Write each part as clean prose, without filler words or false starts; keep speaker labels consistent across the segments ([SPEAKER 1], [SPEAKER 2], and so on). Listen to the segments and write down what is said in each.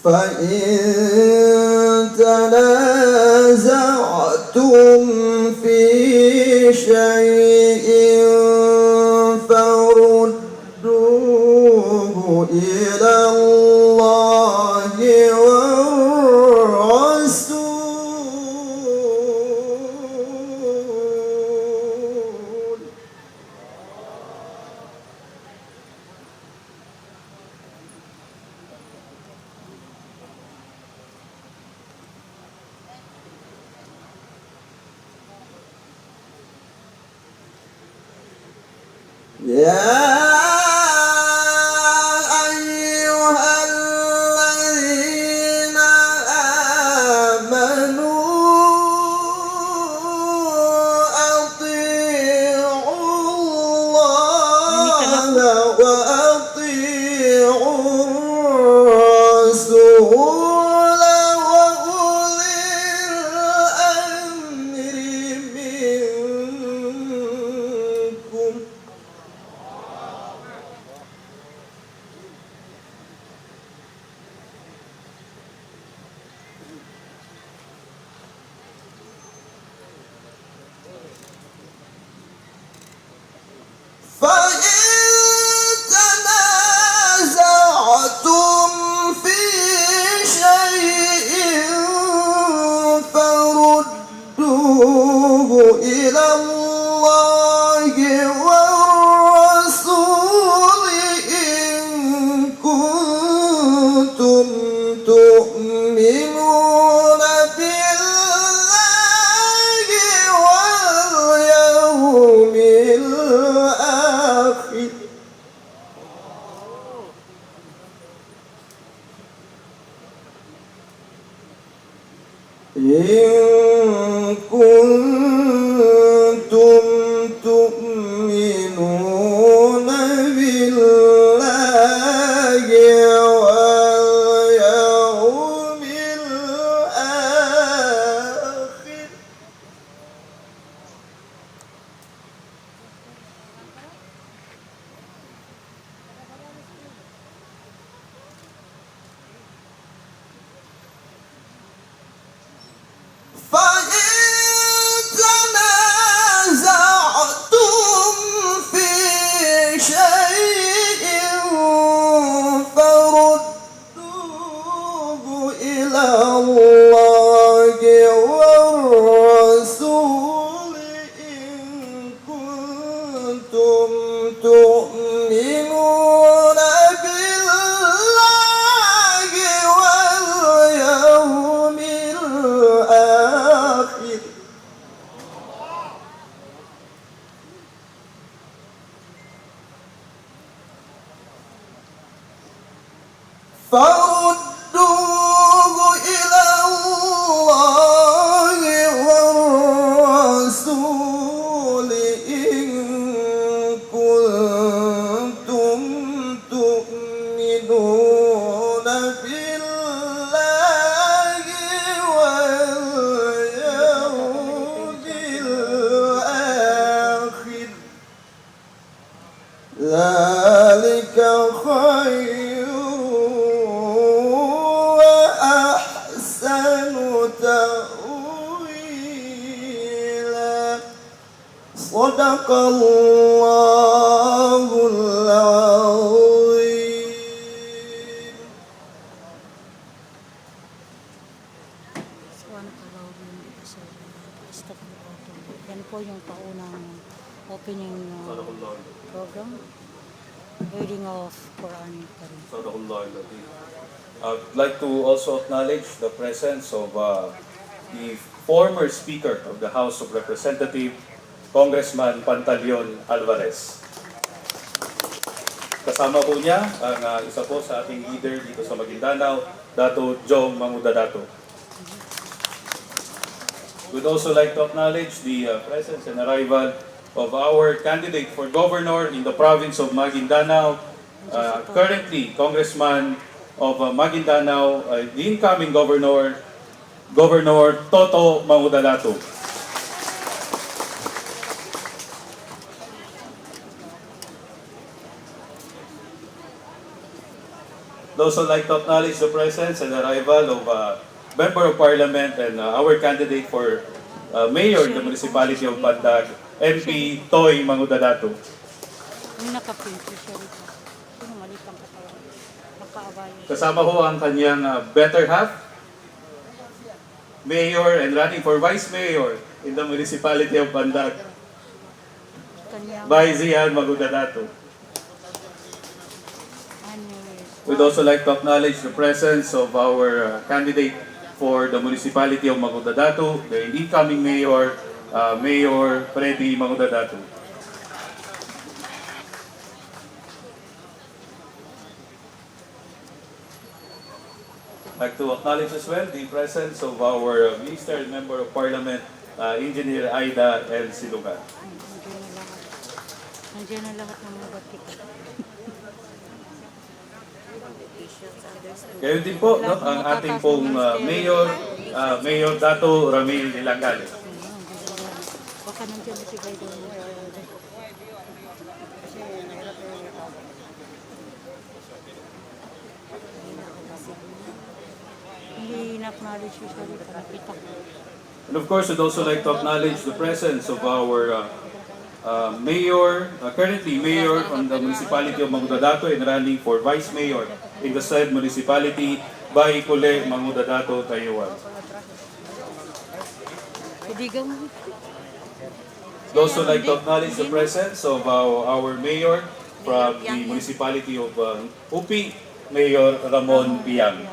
[SPEAKER 1] فإن تنازعتم في شيء فردوه إلى الله والرسول. يا أيها الذين آمنوا أطيعوا الله وأطيعوا الرسول وأولي الأمر منكم. فإن تنازعتم في شيء فردوه إلى الله والرسول إن كنتم تؤمنون بالله واليوم الآخر. إن كنتم تؤمنون بالله واليوم الآخر. فإن تنازعتم في شيء فردوه إلى الله والرسول إن كنتم تؤمنون بالله واليوم الآخر. فردوه إلى الله والرسول إن كنتم تؤمنون بالله واليوم الآخر. ذلك خير وأحسن تأويلا. صدق الله العظيم.
[SPEAKER 2] Yan po yung paunang opening program. Reading of Quran Karim.
[SPEAKER 3] I'd like to also acknowledge the presence of the former Speaker of the House of Representatives, Congressman Pantaleon Alvarez. Kasama po niya ang isa po sa ating leader dito sa Maguindanao, Dato Jong Mangudadato. We'd also like to acknowledge the presence and arrival of our candidate for governor in the province of Maguindanao, currently Congressman of Maguindanao, the incoming Governor Toto Mangudadato. I'd also like to acknowledge the presence and arrival of Member of Parliament and our candidate for Mayor in the Municipality of Bandag, MP Toy Mangudadato.
[SPEAKER 2] Yung naka-pinky siya rito. Yung maliit ang katawan. Makaabay.
[SPEAKER 3] Kasama ho ang kanyang better half, Mayor and running for Vice Mayor in the Municipality of Bandag,
[SPEAKER 2] Kanyang
[SPEAKER 3] Baizian Mangudadato.
[SPEAKER 2] ano
[SPEAKER 3] We'd also like to acknowledge the presence of our candidate for the Municipality of Mangudadato, the incoming Mayor, Mayor Freddy Mangudadato. I'd like to acknowledge as well the presence of our Minister and Member of Parliament, Engineer Aida L. Silugan.
[SPEAKER 2] nandiyan na lahat ng mga batik.
[SPEAKER 3] Gayon din po, no, ang ating pong Mayor, Mayor Dato Ramil Ilangale.
[SPEAKER 2] Baka nandiyan na si Guido. Hindi na-acknowledge usually pa nakita ko.
[SPEAKER 3] And of course, we'd also like to acknowledge the presence of our Mayor, currently Mayor from the Municipality of Mangudadato and running for Vice Mayor in the said municipality, Baikule, Mangudadato, Taiwan.
[SPEAKER 2] Kaibigan mo.
[SPEAKER 3] We'd also like to acknowledge the presence of our Mayor from the Municipality of Upi, Mayor Ramon Piang.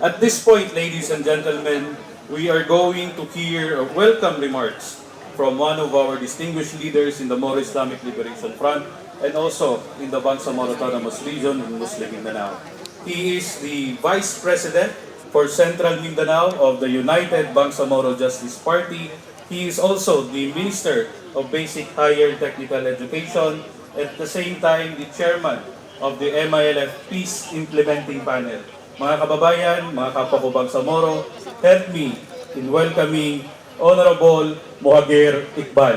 [SPEAKER 3] At this point, ladies and gentlemen, we are going to hear welcome remarks from one of our distinguished leaders in the Moro Islamic Liberation Front and also in the Bangsamoro Autonomous Region in Muslim Mindanao. He is the Vice President for Central Mindanao of the United Bangsamoro Justice Party. He is also the Minister of Basic Higher Technical Education, at the same time the Chairman of the MILF Peace Implementing Panel. Mga kababayan, mga kapwa ko Bangsamoro, help me in welcoming Honorable Mohagir Iqbal.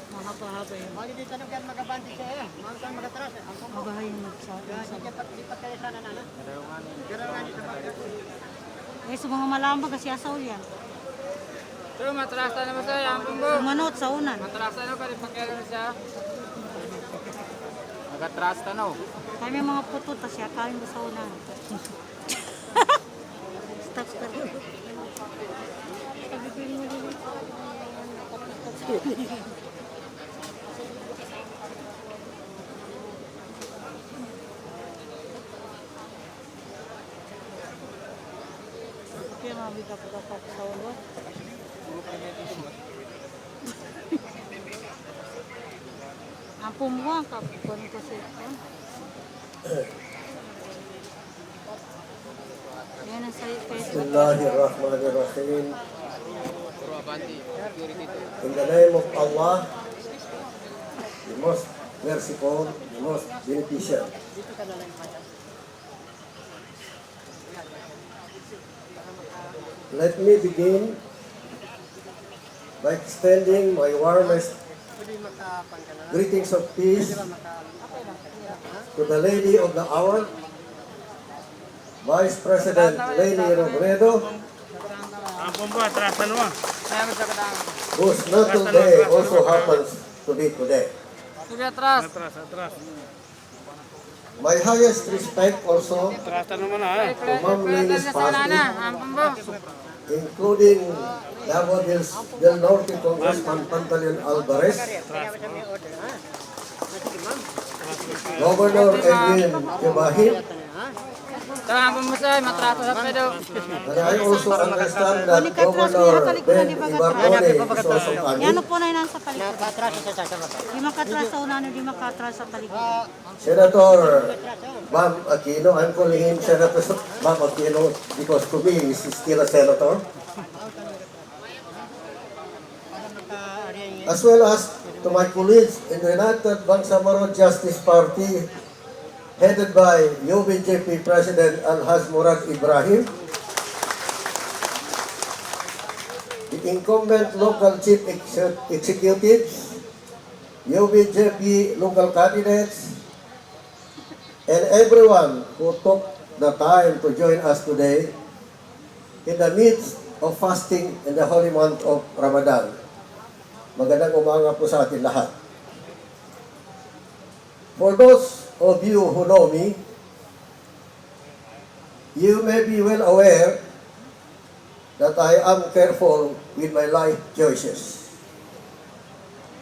[SPEAKER 2] Mahaba-haba yun. Mabahay yung nagsabi. Eh, sa mga malambag kasi asaw yan.
[SPEAKER 4] Pero matrasta naman sa yampong bo.
[SPEAKER 2] Sumanot sa unan.
[SPEAKER 4] Matrasta na pa rin pagkailan siya. Magatrasta no.
[SPEAKER 2] Kaya may mga puto, tas siya kain mo sa unan. Stop ka rin. Sabi ko yung maliliit. Kaya mami ka pa sa ulo. Ang pumuha, kapon ko siya. Yan ang sa'yo kayo.
[SPEAKER 1] Bismillahirrahmanirrahim.
[SPEAKER 4] Puro abanti. Purity to.
[SPEAKER 1] In the name of Allah, the most merciful, the most beneficent. Let me begin by extending my warmest greetings of peace to the Lady of the Hour, Vice President Leni Robredo,
[SPEAKER 4] Kaya mo sa kadang.
[SPEAKER 1] whose natal day also happens to be today.
[SPEAKER 4] Sige atras.
[SPEAKER 1] My highest respect also to Ma'am Leni's family,
[SPEAKER 4] Ampun bo.
[SPEAKER 1] including Davao del Norte Congressman Pantaleon Alvarez, Governor Edwin Tibahin,
[SPEAKER 4] Ampun mo sa matrasta sa pedo.
[SPEAKER 1] and I also understand that Governor Ben Ibartone is also
[SPEAKER 2] Yan
[SPEAKER 1] coming.
[SPEAKER 2] po na yun sa palikod. Di makatras sa unan, di makatras sa palikod.
[SPEAKER 1] Senator Bam Aquino, I'm calling him Senator Bam Aquino because to me he's still a senator. As well as to my colleagues in the United Bangsamoro Justice Party, headed by UBJP President Alhaj Murad Ibrahim, the incumbent local chief executives, UBJP local candidates, and everyone who took the time to join us today in the midst of fasting in the holy month of Ramadan. Magandang umaga po sa atin lahat. For those of you who know me, you may be well aware that I am careful with my life choices.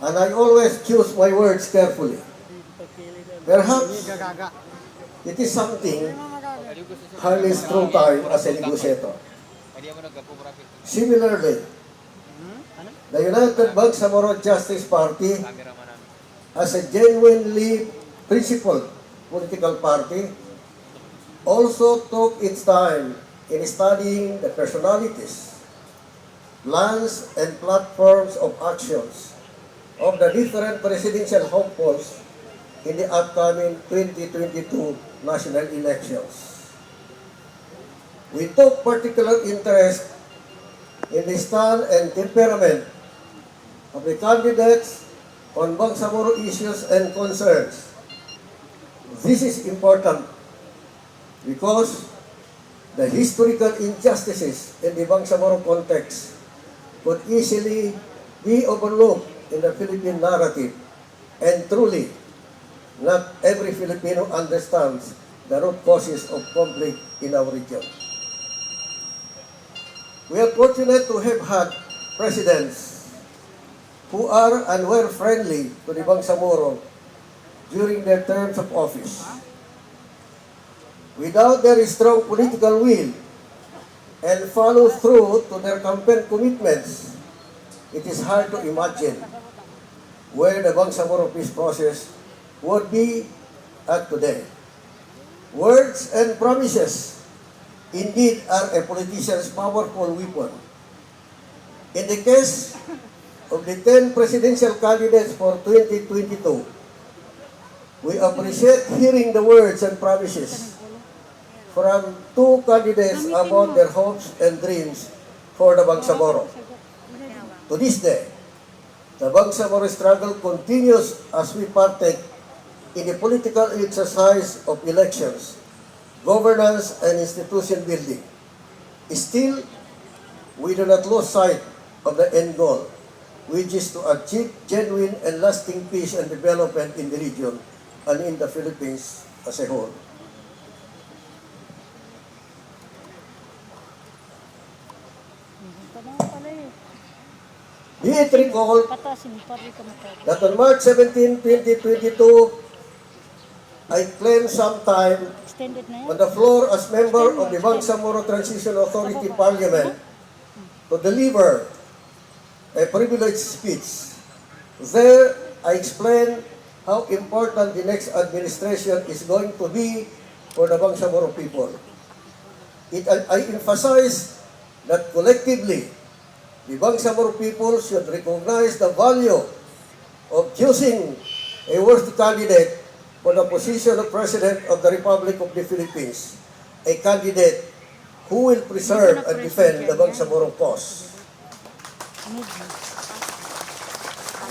[SPEAKER 1] And I always choose my words carefully. Perhaps it is something harnessed through time as a negotiator. Similarly, the United Bangsamoro Justice Party, as a genuinely principled political party, also took its time in studying the personalities, plans, and platforms of actions of the different presidential hopefuls in the upcoming 2022 national elections. We took particular interest in the style and temperament of the candidates on Bangsamoro issues and concerns. This is important because the historical injustices in the Bangsamoro context could easily be overlooked in the Philippine narrative, and truly, not every Filipino understands the root causes of conflict in our region. We are fortunate to have had presidents who are and were friendly to the Bangsamoro during their terms of office. Without their strong political will and follow through to their campaign commitments, it is hard to imagine where the Bangsamoro peace process would be at today. Words and promises indeed are a politician's powerful weapon. In the case of the 10 presidential candidates for 2022, we appreciate hearing the words and promises from 2 candidates about their hopes and dreams for the Bangsamoro. To this day, the Bangsamoro struggle continues as we partake in the political exercise of elections, governance, and institution building. Still, we do not lose sight of the end goal, which is to achieve genuine and lasting peace and development in the region and in the Philippines as a whole. Be it recalled
[SPEAKER 2] Patasin, pari ka mo.
[SPEAKER 1] that on March 17, 2022, I claimed sometime
[SPEAKER 2] Extended na yan.
[SPEAKER 1] on the floor as member of the Bangsamoro Transition Authority Parliament to deliver a privileged speech. There, I explained how important the next administration is going to be for the Bangsamoro people. I emphasized that collectively, the Bangsamoro people should recognize the value of choosing a worthy candidate for the position of President of the Republic of the Philippines, a candidate who will preserve and defend the Bangsamoro cause.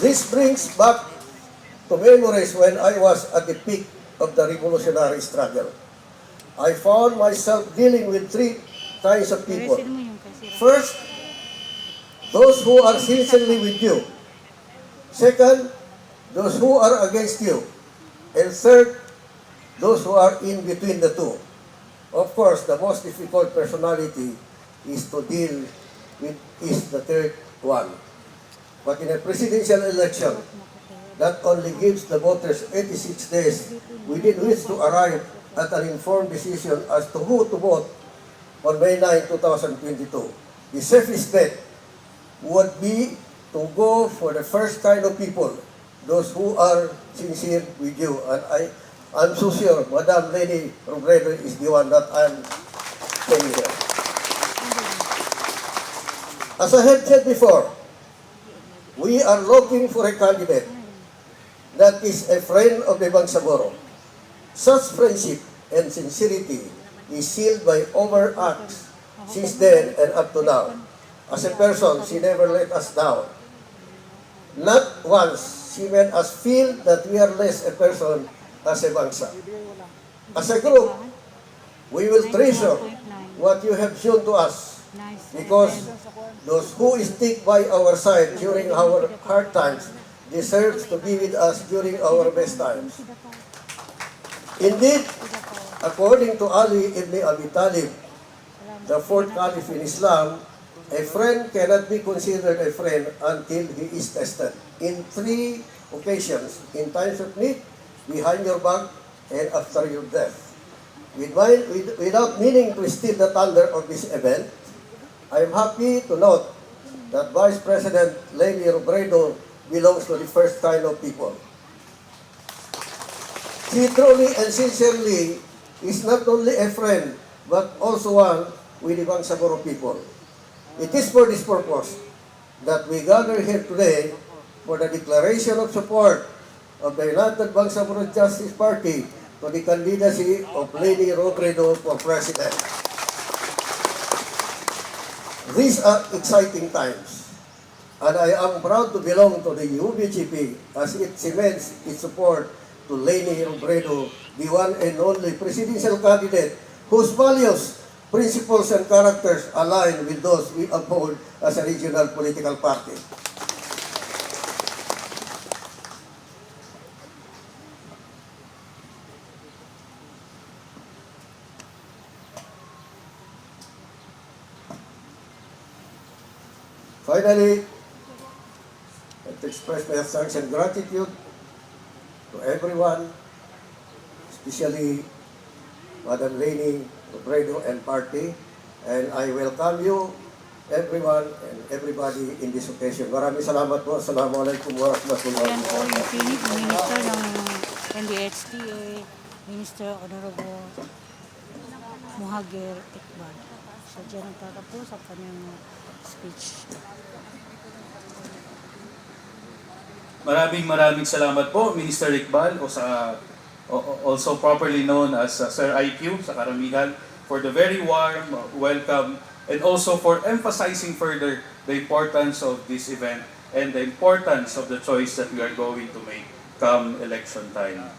[SPEAKER 1] This brings back to memories when I was at the peak of the revolutionary struggle. I found myself dealing with 3 kinds of people.
[SPEAKER 2] Resin mo yung kasi.
[SPEAKER 1] First, those who are sincerely with you. Second, those who are against you. And third, those who are in between the two. Of course, the most difficult personality is to deal with is the third one. But in a presidential election, that only gives the voters 86 days within which to arrive at an informed decision as to who to vote on May 9, 2022. The safest bet would be to go for the first kind of people, those who are sincere with you. And I'm so sure Madam Lady Robredo is the one that I'm saying here. As I have said before, We are looking for a candidate that is a friend of the Bangsamoro. Such friendship and sincerity is sealed by overt acts since then and up to now. As a person, she never let us down. Not once she made us feel that we are less a person as a Bangsa. As a group, we will treasure what you have shown to us because those who stick by our side during our hard times deserves to be with us during our best times. Indeed, according to Ali ibn Abi Talib, the fourth caliph in Islam, a friend cannot be considered a friend until he is tested. In 3 occasions, in times of need, behind your back, and after your death. Without meaning to steal the thunder of this event, I am happy to note that Vice President Leni Robredo belongs to the first kind of people. She truly and sincerely is not only a friend, but also one with the Bangsamoro people. It is for this purpose that we gather here today for the declaration of support of the United Bangsamoro Justice Party to the candidacy of Leni Robredo for President. These are exciting times, and I am proud to belong to the UBGP as it cements its support to Leni Robredo, the one and only presidential candidate whose values, principles, and characters align with those we uphold as a regional political party. Finally, I want to express my thanks and gratitude to everyone, especially Madam Leni Robredo and party, and I welcome you, everyone and everybody in this occasion. Maraming salamat po. Assalamualaikum warahmatullahi
[SPEAKER 2] Yan po yung
[SPEAKER 1] wabarakatuh.
[SPEAKER 2] Phoenix Minister ng NDHTA, Minister Honorable Muhagir Iqbal. So dyan nagtatapos ang kanyang speech.
[SPEAKER 3] Maraming salamat po, Minister Iqbal, also properly known as Sir IQ sa karamihan, for the very warm welcome and also for emphasizing further the importance of this event and the importance of the choice that we are going to make come election time.